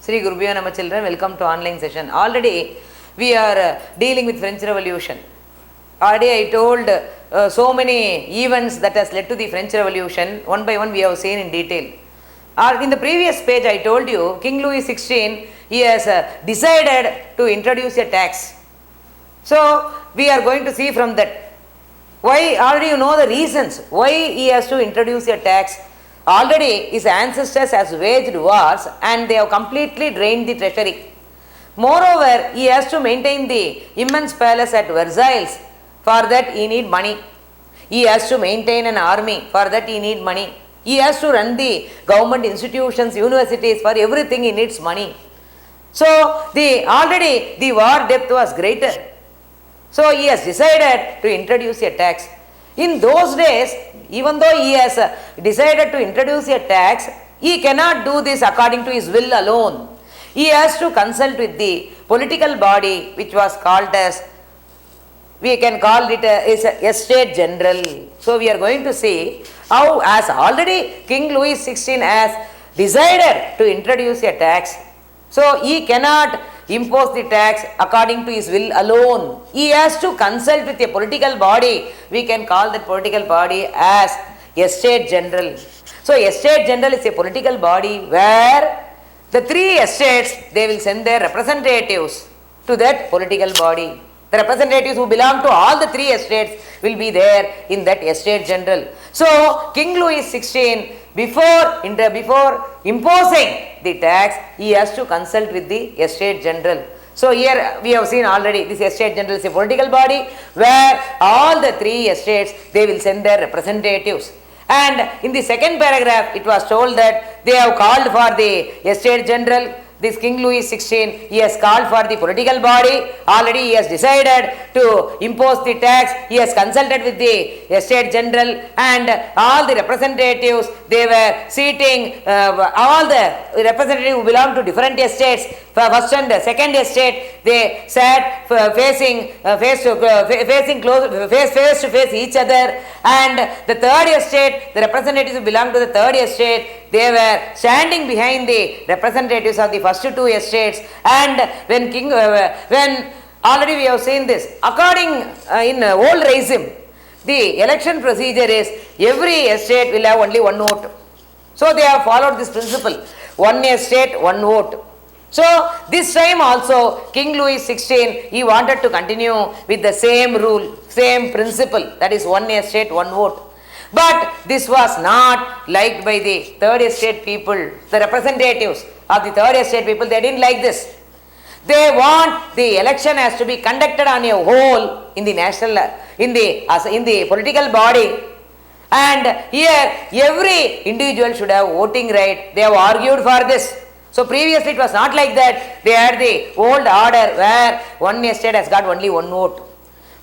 Sri Gurubhyo Nama children, welcome to online session. Already we are dealing with French Revolution. Already I told so many events that has led to the French Revolution. One by one we have seen in detail. In the previous page I told you King Louis XVI, he has decided to introduce a tax. So we are going to see from that. Why? Already you know the reasons why he has to introduce a tax. Already his ancestors has waged wars and they have completely drained the treasury. Moreover, he has to maintain the immense palace at Versailles. For that he need money. He has to maintain an army. For that he need money. He has to run the government institutions, universities. For everything he needs money. So already the war depth was greater. So he has decided to introduce a tax. In those days, even though he has decided to introduce a tax, he cannot do this according to his will alone. He has to consult with the political body which was called as, we can call it as a Estate General. So we are going to see how, as already King Louis XVI has decided to introduce a tax, so he cannot impose the tax according to his will alone. He has to consult with a political body. We can call that political body as Estate General. So Estate General is a political body where the three estates, they will send their representatives to that political body. The representatives who belong to all the three estates will be there in that Estate General. So King Louis XVI, before imposing the tax, he has to consult with the Estate General. So here we have seen already this Estate General is a political body where all the three estates, they will send their representatives. And in the second paragraph it was told that they have called for the Estate General. This King Louis XVI, he has called for the political body. Already he has decided to impose the tax. He has consulted with the Estate General and all the representatives, they were seating all the representatives who belong to different estates. First and second estate, they sat facing face to face each other, and the third estate, the representatives who belong to the third estate, they were standing behind the representatives of the first two estates. And when already we have seen this, according in old regime, the election procedure is every estate will have only one vote. So they have followed this principle, one estate, one vote. So this time also King Louis XVI, he wanted to continue with the same rule, same principle, that is one estate, one vote. But this was not liked by the third estate people, the representatives of the third estate people, they didn't like this. They want the election has to be conducted on a whole in the national, in the political body, and here every individual should have voting right. They have argued for this. So previously it was not like that. They had the old order where one estate has got only one vote.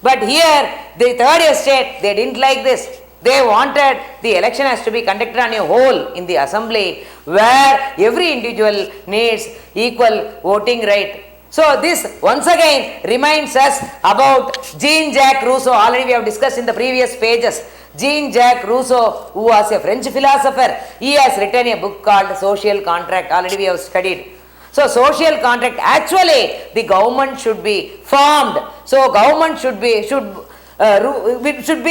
But here the third estate, they didn't like this. They wanted the election has to be conducted on a whole in the assembly where every individual needs equal voting right. So this once again reminds us about JeanJacques Rousseau. Already we have discussed in the previous pages. JeanJacques Rousseau, who was a French philosopher, he has written a book called Social Contract. Already we have studied. So social contract, actually the government should be formed. So government should be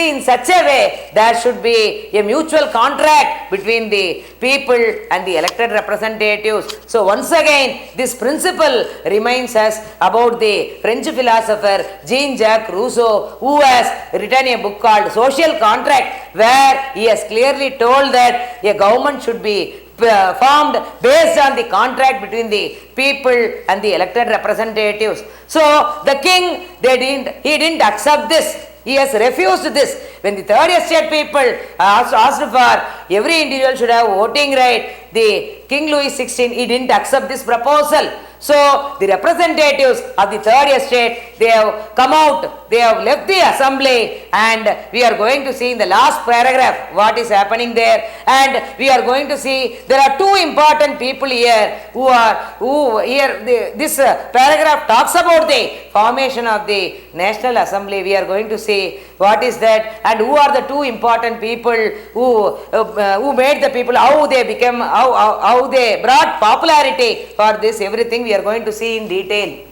in such a way there should be a mutual contract between the people and the elected representatives. So once again this principle reminds us about the French philosopher JeanJacques Rousseau, who has written a book called Social Contract, where he has clearly told that a government should be formed based on the contract between the people and the elected representatives. So the king, he didn't accept this. He has refused this. When the third estate people asked for every individual should have voting right, the King Louis XVI, he didn't accept this proposal. So the representatives of the third estate, they have come out, they have left the assembly, and we are going to see in the last paragraph what is happening there, and we are going to see there are two important people here this paragraph talks about the formation of the National Assembly. We are going to see what is that and who are the two important people who made the people, how they became, how they brought popularity for this, everything we are going to see in detail.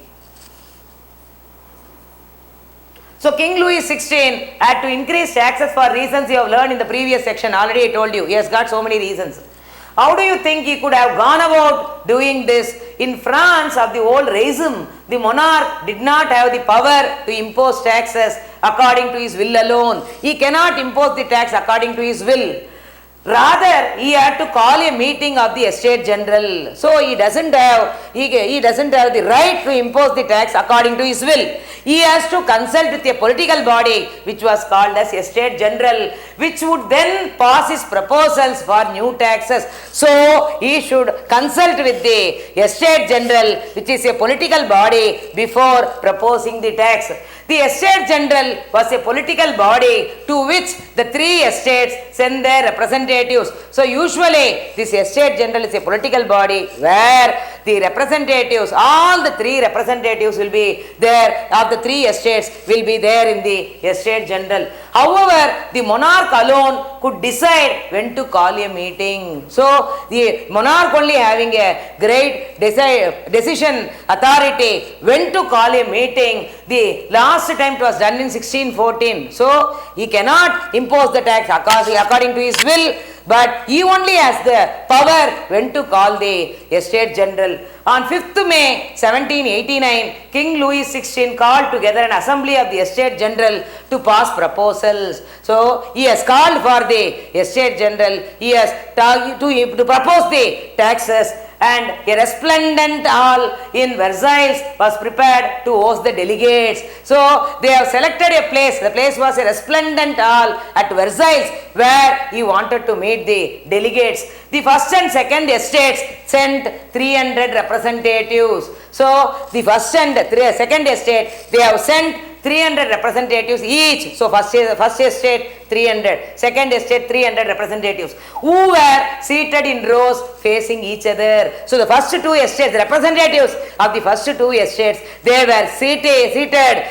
So King Louis XVI had to increase taxes for reasons you have learned in the previous section. Already I told you, he has got so many reasons. How do you think he could have gone about doing this? In France of the old regime, the monarch did not have the power to impose taxes according to his will alone. He cannot impose the tax according to his will. Rather, he had to call a meeting of the Estate General. So he doesn't have the right to impose the tax according to his will. He has to consult with a political body which was called as Estate General, which would then pass his proposals for new taxes. So he should consult with the Estate General, which is a political body, before proposing the tax. The Estate General was a political body to which the three estates send their representatives. So usually this Estate General is a political body where the representatives, all the three representatives will be there, of the three estates will be there in the Estate General. However, the monarch alone could decide when to call a meeting. So the monarch only having a great decision authority when to call a meeting. The last time it was done in 1614. So he cannot impose the tax according to his will, but he only has the power when to call the Estate General. On 5th May 1789, King Louis XVI called together an assembly of the Estate General to pass proposals. So he has called for the Estate General, he has to propose the taxes, and a resplendent hall in Versailles was prepared to host the delegates. So they have selected a place. The place was a resplendent hall at Versailles where he wanted to meet the delegates. The first and second estates sent 300 representatives. So the first and second estate, they have sent 300 representatives each. So first estate 300, second estate 300 representatives who were seated in rows facing each other. So the first two estates, the representatives of the first two estates, they were seated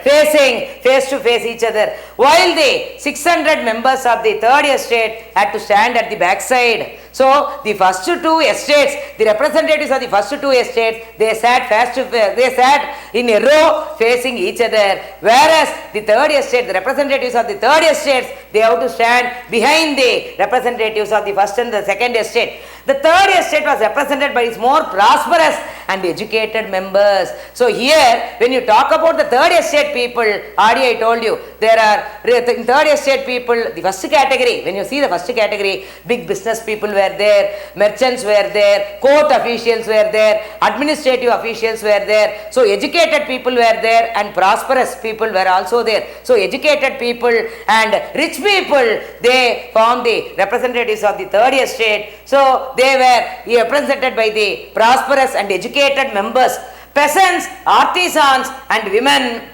facing face to face each other, while the 600 members of the third estate had to stand at the backside. So the first two estates, the representatives of the first two estates, they sat they sat in a row facing each other, whereas the third estate, the representatives of the third estates, they have to stand behind the representatives of the first and the second estate. The third estate was represented by its more prosperous and educated members. So here, when you talk about the third estate people, already I told you, there are in third estate people, the first category, when you see the first category, big business people were there, merchants were there, court officials were there, administrative officials were there. So educated people were there and prosperous people were also there. So educated people and rich people, they formed the representatives of the third estate. So they were represented by the prosperous and educated members. Peasants, artisans and women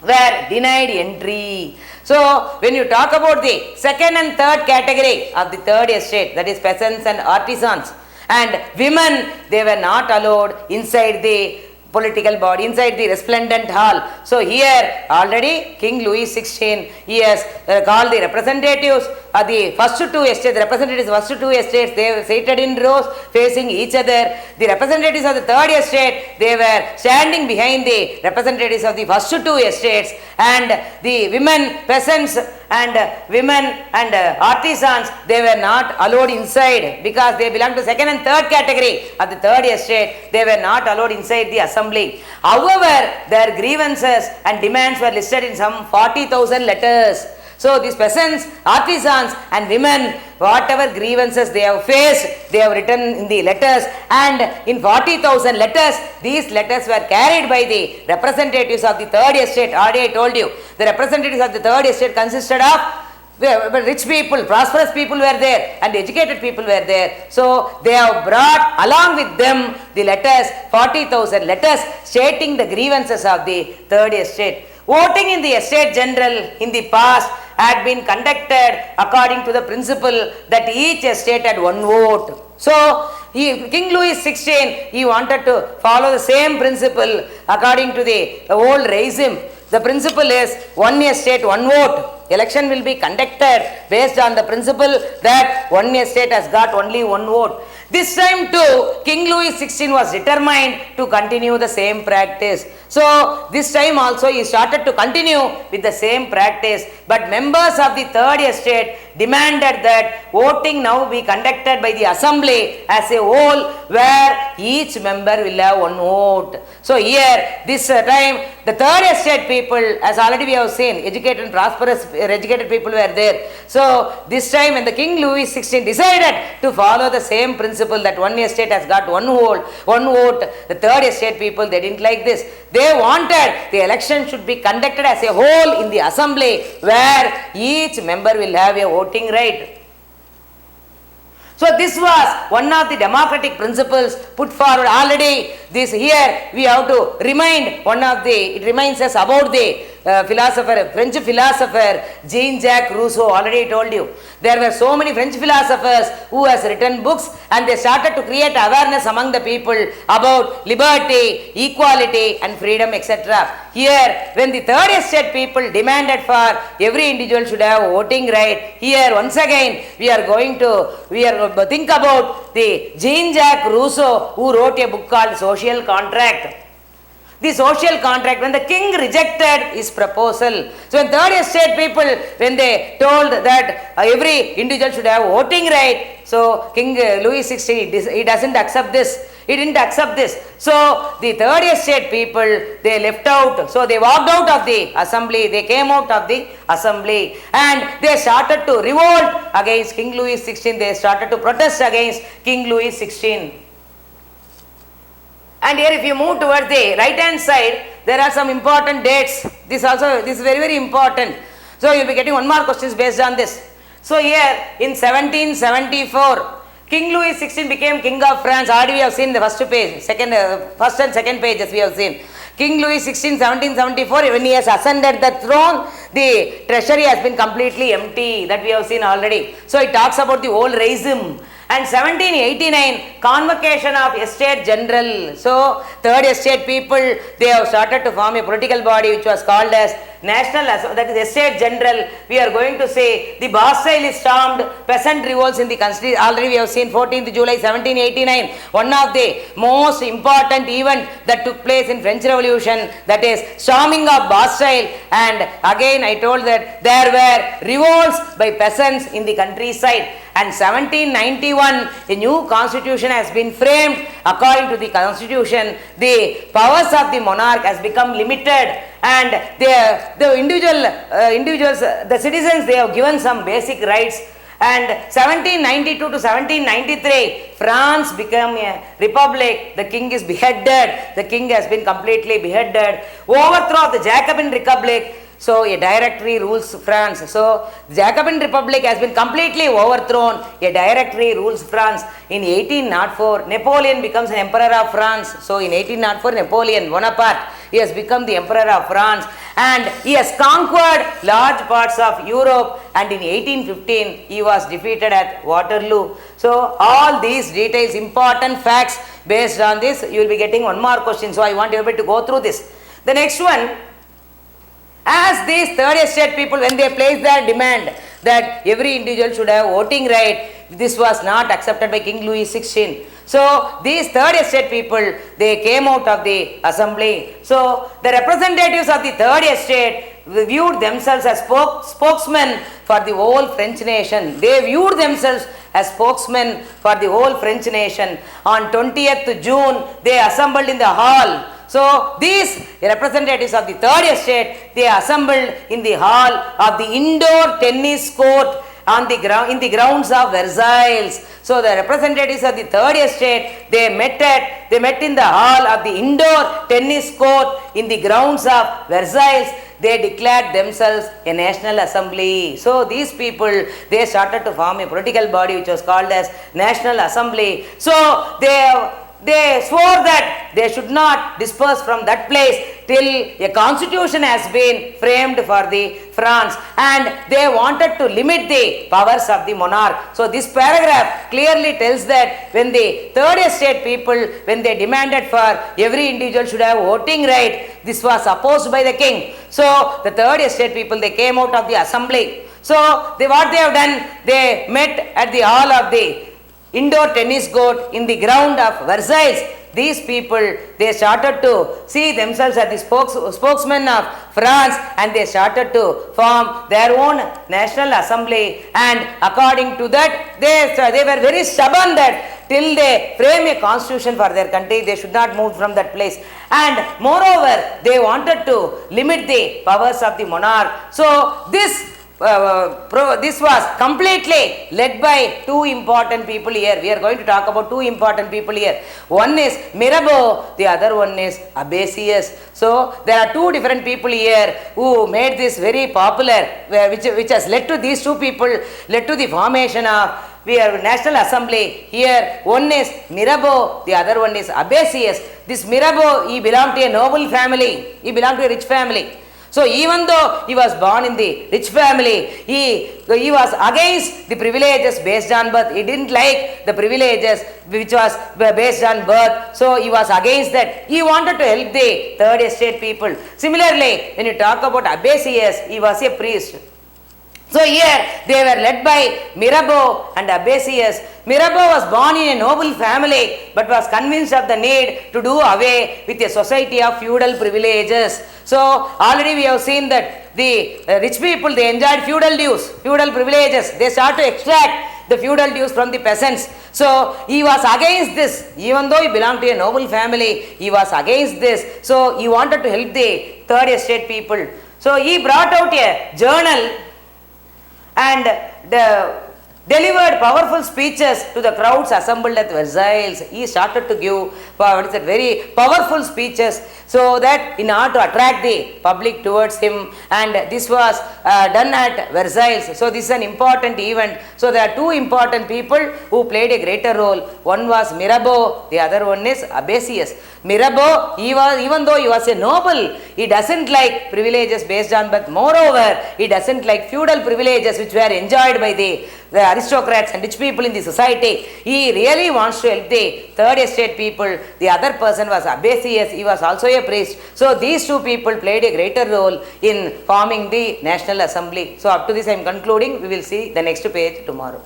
were denied entry. So when you talk about the second and third category of the third estate, that is peasants and artisans and women, they were not allowed inside the political body, inside the resplendent hall. So here already King Louis XVI, he has called the representatives of the first two estates, the representatives of the first two estates, they were seated in rows facing each other. The representatives of the third estate, they were standing behind the representatives of the first two estates, and the women, peasants and women and artisans, they were not allowed inside because they belong to second and third category of the third estate. They were not allowed inside the assembly. However, their grievances and demands were listed in some 40,000 letters. So these peasants, artisans and women, whatever grievances they have faced, they have written in the letters, and in 40,000 letters, these letters were carried by the representatives of the third estate. Already I told you, the representatives of the third estate consisted of But rich people, prosperous people were there and educated people were there. So they have brought along with them the letters, 40,000 letters stating the grievances of the third estate. Voting in the estate general in the past had been conducted according to the principle that each estate had one vote. So King Louis XVI, he wanted to follow the same principle according to the old regime. The principle is one estate, one vote. Election will be conducted based on the principle that one estate has got only one vote. This time too, King Louis XVI was determined to continue the same practice. So this time also he started to continue with the same practice. But members of the third estate demanded that voting now be conducted by the assembly as a whole, where each member will have one vote. So here, this time, the third estate people, as already we have seen, educated and prosperous educated people were there. So this time when the King Louis XVI decided to follow the same principle that one estate has got one vote, the third estate people, they didn't like this. They wanted the election should be conducted as a whole in the assembly, where each member will have a voting right. So this was one of the democratic principles put forward already. This here we have to remind it reminds us about the French philosopher JeanJacques Rousseau. Already told you, there were so many French philosophers who has written books, and they started to create awareness among the people about liberty, equality and freedom, etc. Here, when the third estate people demanded for every individual should have voting right, here once again we are think about the JeanJacques Rousseau, who wrote a book called Social Contract. The social contract, when the king rejected his proposal. So when third estate people, when they told that every individual should have voting right, so King Louis XVI, he doesn't accept this. He didn't accept this. So the third estate people, they left out. So they walked out of the assembly. They came out of the assembly and they started to revolt against King Louis XVI. They started to protest against King Louis XVI. And here if you move towards the right hand side, there are some important dates. This is very, very important. So you will be getting one more questions based on this. So here in 1774, King Louis XVI became King of France. Already we have seen the first and second pages we have seen. King Louis XVI, 1774, when he has ascended the throne, the treasury has been completely empty. That we have seen already. So it talks about the old regime. And 1789, convocation of estate general. So third estate people, they have started to form a political body which was called as national, that is estate general. We are going to say the Bastille is stormed, peasant revolts in the country. Already we have seen 14th July 1789, one of the most important event that took place in French Revolution, that is storming of Bastille. And again I told that there were revolts by peasants in the countryside. And 1791, a new constitution has been framed. According to the constitution, the powers of the monarch has become limited, and the individuals, the citizens, they have given some basic rights. And 1792 to 1793, France became a republic. The king is beheaded. The king has been completely beheaded. Overthrow of the Jacobin Republic. So a directory rules France. So Jacobin Republic has been completely overthrown. A directory rules France. In 1804, Napoleon becomes an emperor of France. So in 1804, Napoleon Bonaparte, he has become the emperor of France, and he has conquered large parts of Europe. And in 1815, he was defeated at Waterloo. So all these details, important facts based on this, you will be getting one more question. So I want everybody to go through this. The next one. As these third estate people, when they placed their demand that every individual should have voting right, this was not accepted by King Louis XVI. So these third estate people, they came out of the assembly. So the representatives of the third estate viewed themselves as spokesmen for the whole French nation. They viewed themselves as spokesmen for the whole French nation. On 20th June, they assembled in the hall. So these representatives of the third estate, they assembled in the hall of the indoor tennis court on the in the grounds of Versailles. So the representatives of the third estate, they met in the hall of the indoor tennis court in the grounds of Versailles. they declared themselves a national assembly. So these people, they started to form a political body which was called as National Assembly. So they swore that they should not disperse from that place till a constitution has been framed for the France, and they wanted to limit the powers of the monarch. So this paragraph clearly tells that when the third estate people, when they demanded for every individual should have voting right, this was opposed by the king. So the third estate people, they came out of the assembly. So what they have done, they met at the hall of the indoor tennis court in the ground of Versailles. These people, they started to see themselves as the spokesmen of France, and they started to form their own national assembly, and according to that they were very stubborn that till they frame a constitution for their country, they should not move from that place, and moreover they wanted to limit the powers of the monarch. So this was completely led by two important people here. We are going to talk about two important people here. One is Mirabeau, the other one is Abesius. So there are two different people here who made this very popular, which has led to these two people, led to the formation of National Assembly. Here one is Mirabeau, the other one is Abesius. This Mirabeau, he belonged to a noble family, he belonged to a rich family. So even though he was born in the rich family, he was against the privileges based on birth. He didn't like the privileges which was based on birth. So he was against that. He wanted to help the third estate people. Similarly, when you talk about Abesius, he was a priest. So here they were led by Mirabeau and Abesius. Mirabeau was born in a noble family but was convinced of the need to do away with a society of feudal privileges. So already we have seen that the rich people, they enjoyed feudal dues, feudal privileges. They start to extract the feudal dues from the peasants. So he was against this. Even though he belonged to a noble family, he was against this. So he wanted to help the third estate people. So he brought out a journal and delivered powerful speeches to the crowds assembled at Versailles. He started to give very powerful speeches so that in order to attract the public towards him, and this was done at Versailles. So this is an important event. So there are two important people who played a greater role. One was Mirabeau, the other one is Abesius. Mirabeau, even though he was a noble, he doesn't like privileges based on birth. Moreover, he doesn't like feudal privileges which were enjoyed by the aristocrats and rich people in the society. He really wants to help the third estate people. The other person was Abesius. He was also a priest. So these two people played a greater role in forming the National Assembly. So up to this I am concluding. We will see the next page tomorrow.